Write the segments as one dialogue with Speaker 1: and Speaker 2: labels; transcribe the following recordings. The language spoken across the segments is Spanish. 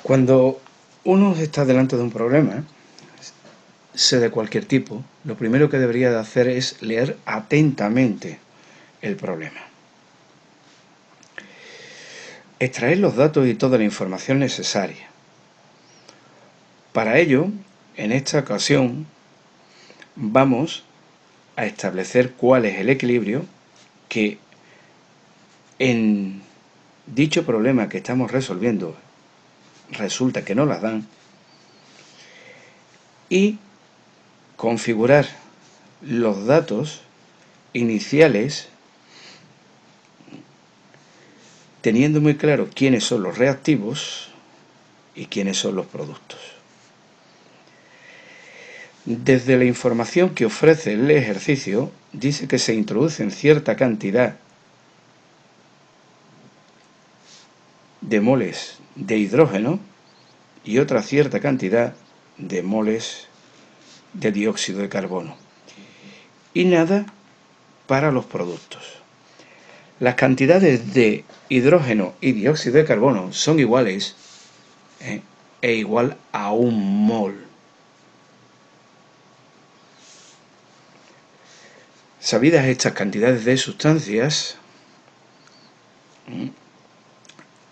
Speaker 1: Cuando uno está delante de un problema, sea de cualquier tipo, lo primero que debería de hacer es leer atentamente el problema. Extraer los datos y toda la información necesaria. Para ello, en esta ocasión, vamos a establecer cuál es el equilibrio que en dicho problema que estamos resolviendo resulta que no las dan, y configurar los datos iniciales teniendo muy claro quiénes son los reactivos y quiénes son los productos. Desde la información que ofrece el ejercicio, dice que se introducen cierta cantidad de moles de hidrógeno y otra cierta cantidad de moles de dióxido de carbono. Y nada para los productos. Las cantidades de hidrógeno y dióxido de carbono son iguales, e igual a 1 mol. Sabidas estas cantidades de sustancias,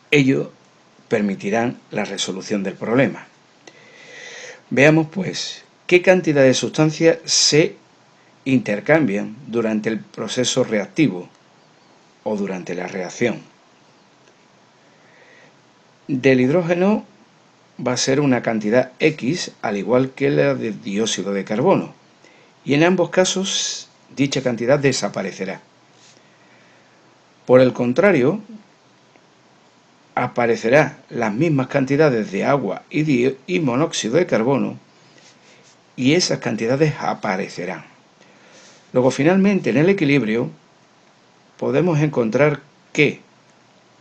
Speaker 1: ello permitirán la resolución del problema. Veamos pues qué cantidad de sustancias se intercambian durante el proceso reactivo o durante la reacción. Del hidrógeno va a ser una cantidad X, al igual que la de dióxido de carbono, y en ambos casos dicha cantidad desaparecerá. Por el contrario, aparecerán las mismas cantidades de agua y monóxido de carbono, y esas cantidades aparecerán. Luego, finalmente, en el equilibrio, podemos encontrar que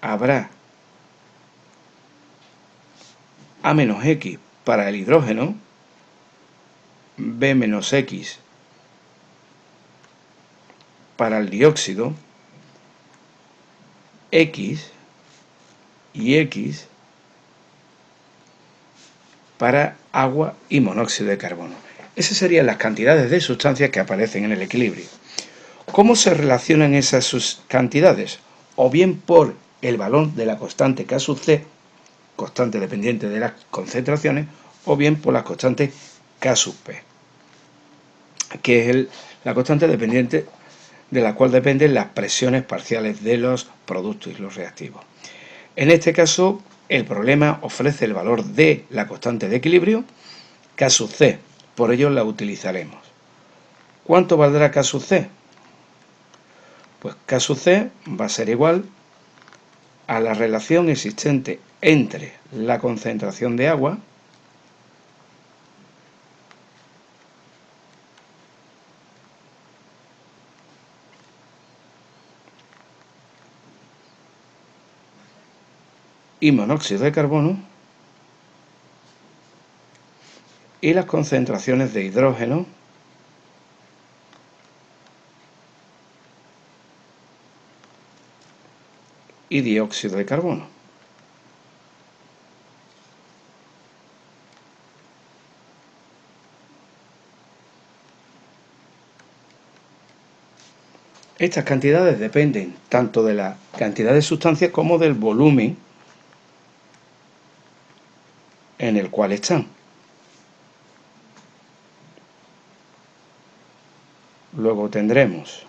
Speaker 1: habrá A menos X para el hidrógeno, B menos X para el dióxido, X y X para agua y monóxido de carbono. Esas serían las cantidades de sustancias que aparecen en el equilibrio. ¿Cómo se relacionan esas cantidades? O bien por el valor de la constante K sub C, constante dependiente de las concentraciones, o bien por la constante K sub P, que es la constante dependiente de la cual dependen las presiones parciales de los productos y los reactivos. En este caso, el problema ofrece el valor de la constante de equilibrio, K sub C, por ello la utilizaremos. ¿Cuánto valdrá K sub C? Pues K sub C va a ser igual a la relación existente entre la concentración de agua y monóxido de carbono y las concentraciones de hidrógeno y dióxido de carbono. Estas cantidades dependen tanto de la cantidad de sustancias como del volumen en el cual están. Luego tendremos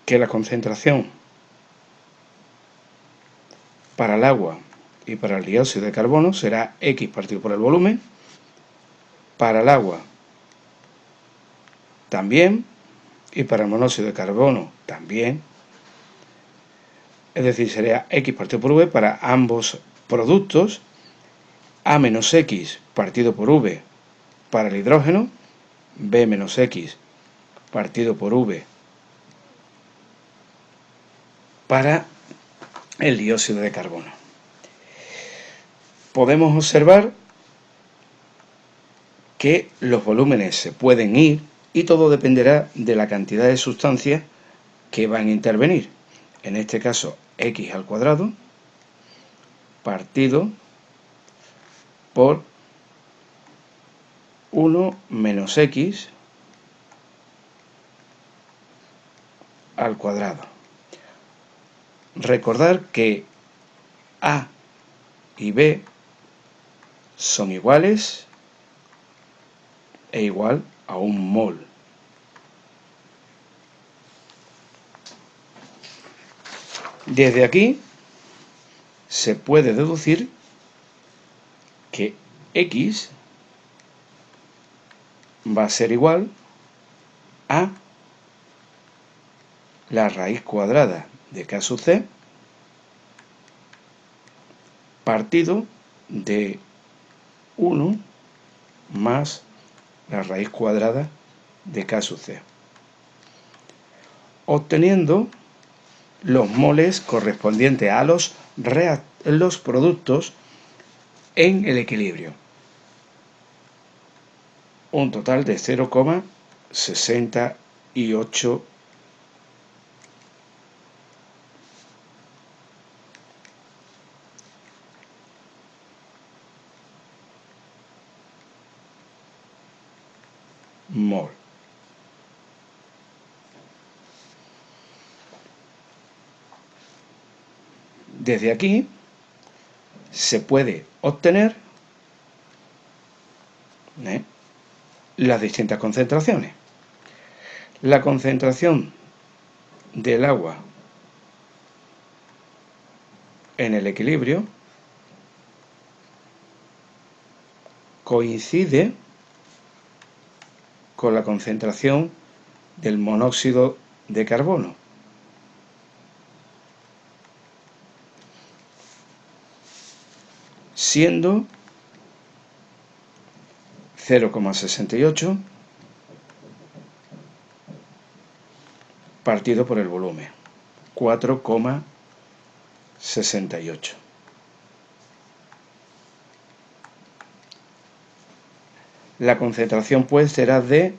Speaker 1: que la concentración para el agua y para el dióxido de carbono será X partido por el volumen, para el agua también, y para el monóxido de carbono también, es decir, sería X partido por V para ambos productos, A menos X partido por V para el hidrógeno, B menos X partido por V para el dióxido de carbono. Podemos observar que los volúmenes se pueden ir y todo dependerá de la cantidad de sustancias que van a intervenir. En este caso, x al cuadrado partido por 1 menos x al cuadrado. Recordar que A y B son iguales e igual a un mol. Desde aquí se puede deducir que x va a ser igual a la raíz cuadrada de K sub C partido de 1 más la raíz cuadrada de K sub C, obteniendo los moles correspondientes a los productos en el equilibrio. Un total de 0,68 mol. Desde aquí se puede obtener las distintas concentraciones. La concentración del agua en el equilibrio coincide con la concentración del monóxido de carbono. Siendo 0,68 partido por el volumen, 4,68. La concentración pues será de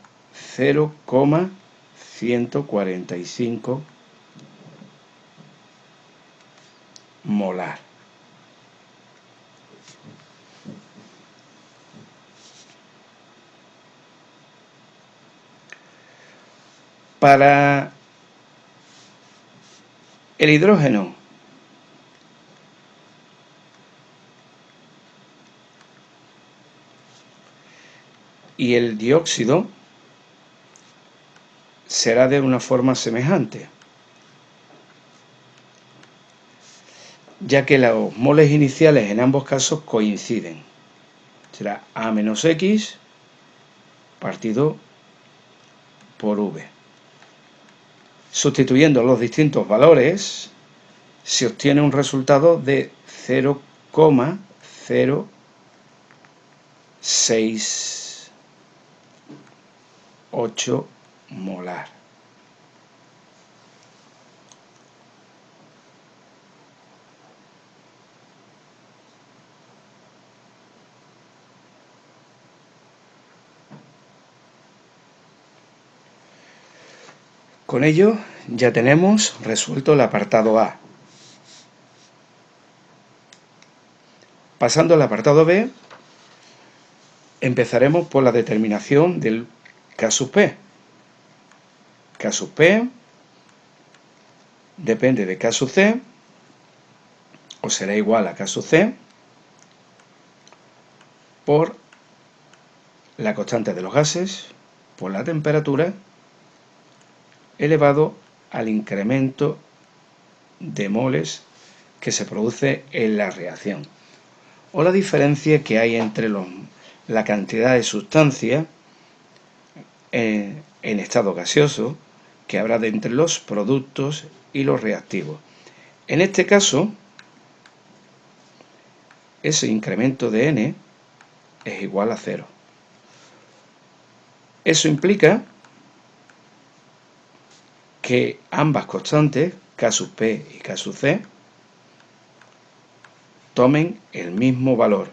Speaker 1: 0,145 molar. Para el hidrógeno y el dióxido será de una forma semejante, ya que los moles iniciales en ambos casos coinciden. Será A menos X partido por V. Sustituyendo los distintos valores, se obtiene un resultado de 0,068 molar. Con ello ya tenemos resuelto el apartado A. Pasando al apartado B, empezaremos por la determinación del K sub P. K sub P depende de K sub C, o será igual a K sub C, por la constante de los gases, por la temperatura, elevado al incremento de moles que se produce en la reacción, o la diferencia que hay entre la cantidad de sustancia en estado gaseoso que habrá de entre los productos y los reactivos. En este caso, ese incremento de N es igual a 0. Eso implica que ambas constantes, K sub P y K sub C, tomen el mismo valor.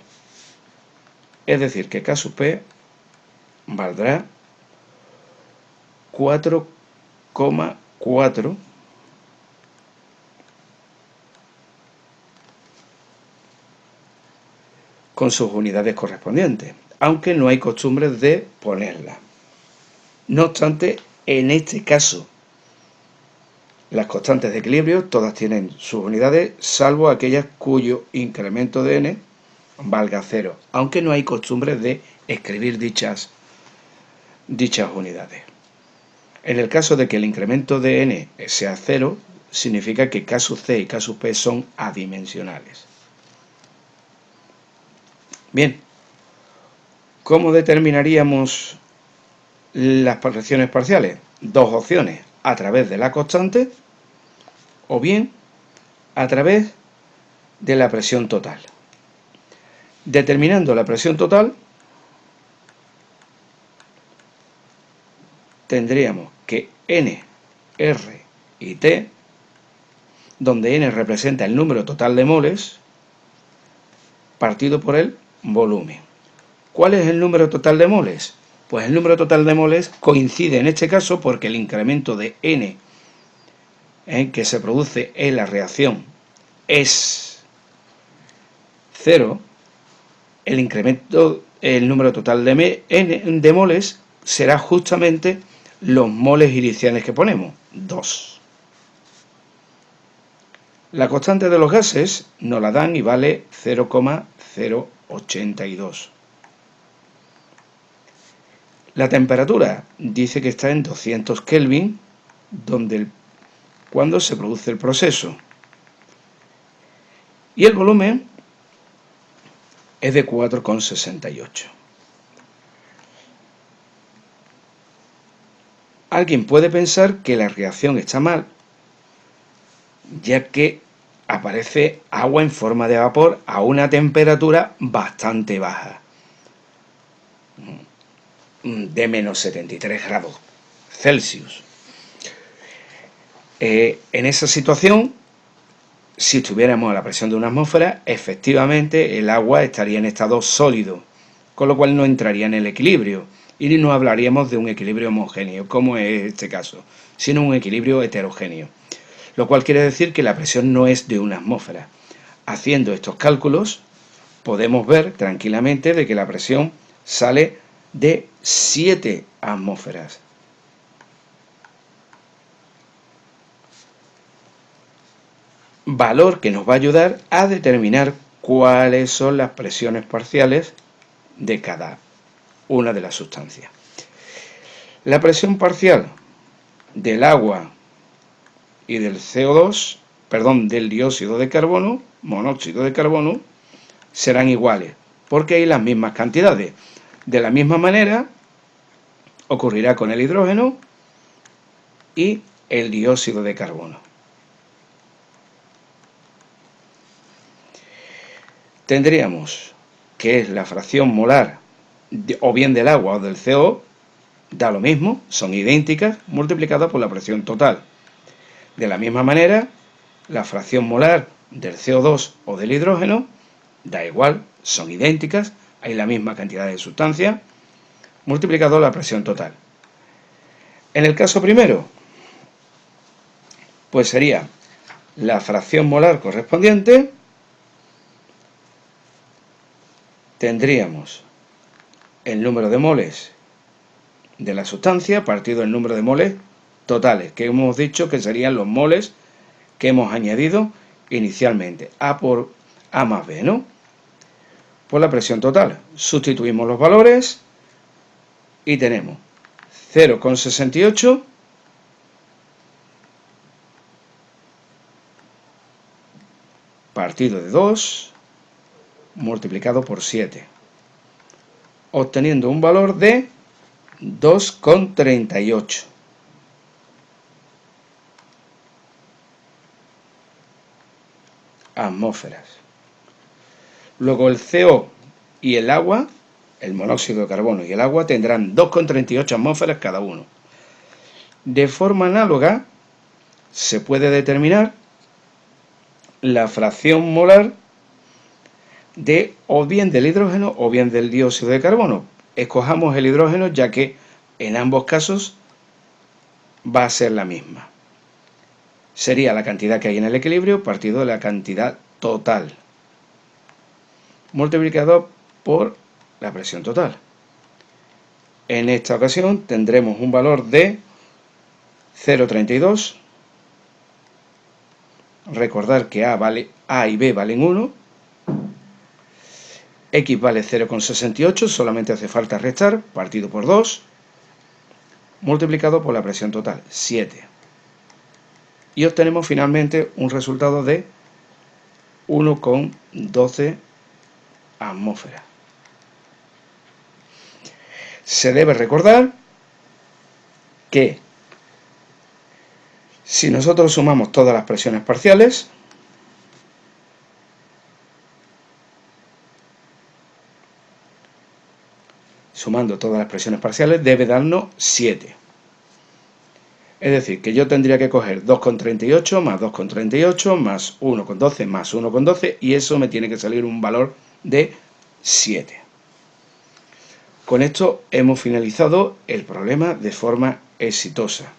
Speaker 1: Es decir, que K sub P valdrá 4,4 con sus unidades correspondientes, aunque no hay costumbre de ponerlas. No obstante, en este caso, las constantes de equilibrio todas tienen sus unidades, salvo aquellas cuyo incremento de n valga 0, aunque no hay costumbre de escribir dichas unidades. En el caso de que el incremento de n sea 0, significa que K sub C y K sub P son adimensionales. Bien, ¿cómo determinaríamos las fracciones parciales? Dos opciones: a través de la constante o bien a través de la presión total. Determinando la presión total, tendríamos que N, R y T, donde N representa el número total de moles, partido por el volumen. ¿Cuál es el número total de moles? Pues el número total de moles coincide en este caso porque el incremento de N que se produce en la reacción es 0, el número total de moles será justamente los moles iniciales que ponemos, 2. La constante de los gases nos la dan y vale 0,082. La temperatura dice que está en 200 Kelvin, cuando se produce el proceso. Y el volumen es de 4,68. Alguien puede pensar que la reacción está mal, ya que aparece agua en forma de vapor a una temperatura bastante baja, de menos 73 grados Celsius. En esa situación, si estuviéramos a la presión de una atmósfera, efectivamente el agua estaría en estado sólido, con lo cual no entraría en el equilibrio y no hablaríamos de un equilibrio homogéneo, como es este caso, sino un equilibrio heterogéneo, lo cual quiere decir que la presión no es de una atmósfera. Haciendo estos cálculos, podemos ver tranquilamente de que la presión sale de 7 atmósferas. Valor que nos va a ayudar a determinar cuáles son las presiones parciales de cada una de las sustancias. La presión parcial del agua y del del dióxido de carbono, monóxido de carbono, serán iguales, porque hay las mismas cantidades. De la misma manera, ocurrirá con el hidrógeno y el dióxido de carbono. Tendríamos que es la fracción molar o bien del agua o del CO, da lo mismo, son idénticas, multiplicadas por la presión total. De la misma manera, la fracción molar del CO2 o del hidrógeno, da igual, son idénticas, hay la misma cantidad de sustancia, multiplicado por la presión total. En el caso primero, pues sería la fracción molar correspondiente, tendríamos el número de moles de la sustancia partido el número de moles totales, que hemos dicho que serían los moles que hemos añadido inicialmente, A por A más B, ¿no? Por la presión total. Sustituimos los valores y tenemos 0,68 partido de 2 multiplicado por 7, obteniendo un valor de 2,38. Atmósferas. Luego el CO y el agua, el monóxido de carbono y el agua, tendrán 2,38 atmósferas cada uno. De forma análoga, se puede determinar la fracción molar de o bien del hidrógeno o bien del dióxido de carbono. escojamos el hidrógeno, ya que en ambos casos va a ser la misma. Sería la cantidad que hay en el equilibrio partido de la cantidad total, multiplicado por la presión total. En esta ocasión tendremos un valor de 0,32. Recordar que A y B valen 1. X vale 0,68, solamente hace falta restar, partido por 2, multiplicado por la presión total, 7. Y obtenemos finalmente un resultado de 1,12 atmósferas. Se debe recordar que si nosotros sumamos todas las presiones parciales, debe darnos 7. Es decir, que yo tendría que coger 2,38 más 2,38 más 1,12 más 1,12 y eso me tiene que salir un valor de 7. Con esto hemos finalizado el problema de forma exitosa.